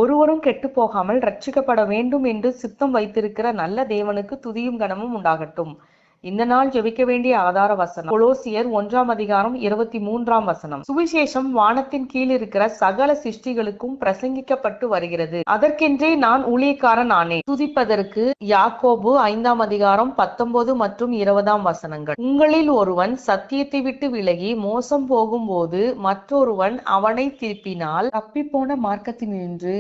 ஒருவரும் கெட்டுப் போகாமல் ரட்சிக்கப்பட வேண்டும் என்று சித்தம் வைத்திருக்கிற நல்ல தேவனுக்கு துதியும் கனமும் உண்டாகட்டும். இந்த நாள் ஜெபிக்க வேண்டிய ஆதார வசனம் கொலோசியர் 1:23. சுவிசேஷம் வானத்தின் கீழ் இருக்கிற சகல சிருஷ்டிகளுக்கும் பிரசங்கிக்கப்பட்டு வருகிறது. அதற்கென்றே நான் ஊழியக்காரன் ஆனேன். துதிப்பதற்கு யாக்கோபு 5:19 மற்றும் 20. உங்களில் ஒருவன் சத்தியத்தை விட்டு விலகி மோசம் போகும்போது மற்றொருவன் அவனை திருப்பினால், தப்பிப்போன மார்க்கத்தினின்று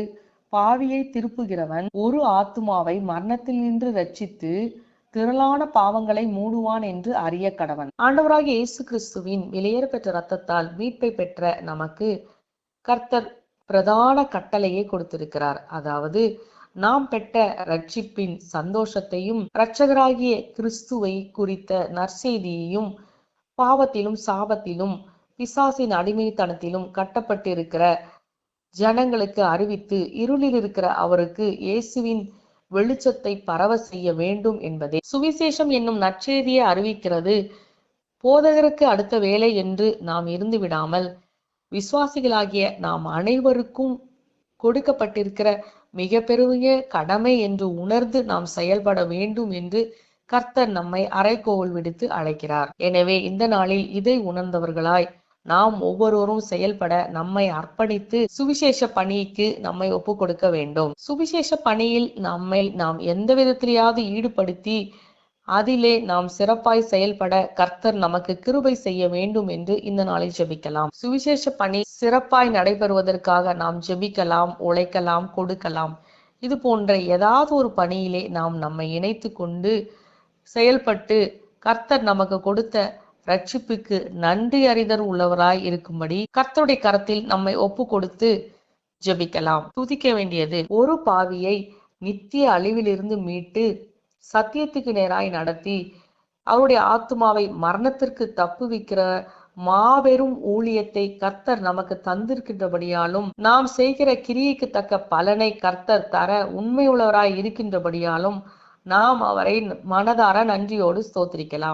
பாவியை திருப்புகிறவன் ஒரு ஆத்துமாவை மரணத்தினின்று ரட்சித்து திரளான பாவங்களை மூடுவான் என்று அறிய கடவன். ஆண்டவராகிய இயேசு கிறிஸ்துவின் விலையேற பெற்ற இரத்தத்தால் மீட்பை பெற்ற நமக்கு கர்த்தர் பிரதான கட்டளையை கொடுத்திருக்கிறார். அதாவது நாம் பெற்ற ரட்சிப்பின் சந்தோஷத்தையும் இரட்சகராகிய கிறிஸ்துவை குறித்த நற்செய்தியையும் பாவத்திலும் சாபத்திலும் பிசாசின் அடிமைத்தனத்திலும் கட்டப்பட்டிருக்கிற ஜனங்களுக்கு அறிவித்து இருளில் இருக்கிற அவருக்கு இயேசுவின் வெளிச்சத்தை பரவ செய்ய வேண்டும் என்பதே. சுவிசேஷம் என்னும் நற்செய்தியை அறிவிக்கிறது போதகருக்கு அடுத்த வேலை என்று நாம் இருந்து விடாமல், விசுவாசிகளாகிய நாம் அனைவருக்கும் கொடுக்கப்பட்டிருக்கிற மிக பெரிய கடமை என்று உணர்ந்து நாம் செயல்பட வேண்டும் என்று கர்த்தர் நம்மை அறைகோவல் விடுத்து அழைக்கிறார். எனவே இந்த நாளில் இதை உணர்ந்தவர்களாய் நாம் ஒவ்வொருவரும் செயல்பட நம்மை அர்ப்பணித்து சுவிசேஷ பணிக்கு நம்மை ஒப்பு கொடுக்க வேண்டும். சுவிசேஷ பணியில் நாம் எந்த விதத்திலேயாவது ஈடுபடுத்தி அதிலே நாம் சிறப்பாய் செயல்பட கர்த்தர் நமக்கு கிருபை செய்ய வேண்டும் என்று இந்த நாளில் ஜெபிக்கலாம். சுவிசேஷ பணி சிறப்பாய் நடைபெறுவதற்காக நாம் ஜெபிக்கலாம், உழைக்கலாம், கொடுக்கலாம். இது போன்ற ஏதாவது ஒரு பணியிலே நாம் நம்மை இணைத்து கொண்டு செயல்பட்டு கர்த்தர் நமக்கு கொடுத்த ரட்சிப்புக்கு நன்றி அறிதல் உள்ளவராய் இருக்கும்படி கர்த்தருடைய கரத்தில் நம்மை ஒப்பு கொடுத்து ஜெபிக்கலாம். துதிக்க வேண்டியது ஒரு பாவியை நித்திய அழிவிலிருந்து மீட்டு சத்தியத்துக்கு நேராய் நடத்தி அவருடைய ஆத்துமாவை மரணத்திற்கு தப்புவிக்கிற மாபெரும் ஊழியத்தை கர்த்தர் நமக்கு தந்திருக்கின்றபடியாலும், நாம் செய்கிற கிரியைக்கு தக்க பலனை கர்த்தர் தர உண்மையுள்ளவராய் இருக்கின்றபடியாலும் நாம் அவரை மனதார நன்றியோடு ஸ்தோத்திரிக்கலாம்.